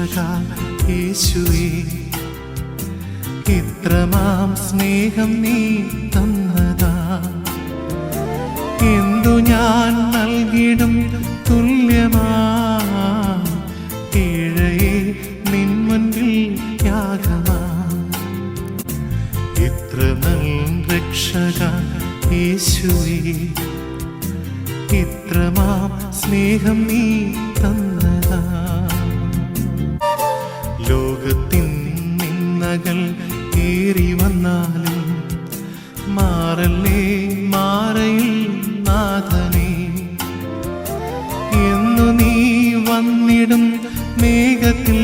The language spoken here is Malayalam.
രക്ഷക യേശുവേ, ഇത്രമാം സ്നേഹം നീ തന്നതാ. എന്തു ഞാൻ നൽകിടും തുല്യമാ, ഏഴയെ നിൻ മുൻപിൽ യാഗമാ. ഇത്ര നൽ രക്ഷക യേശുവേ, ഇത്രമാം സ്നേഹം നീ തന്നതാ. ലോകത്തിൻ നിന്ദകൾ ഏറി വന്നാലും മാറല്ലേ മാറയിൽ നാഥനേ. എന്നു നീ വന്നിടും മേഘത്തിൽ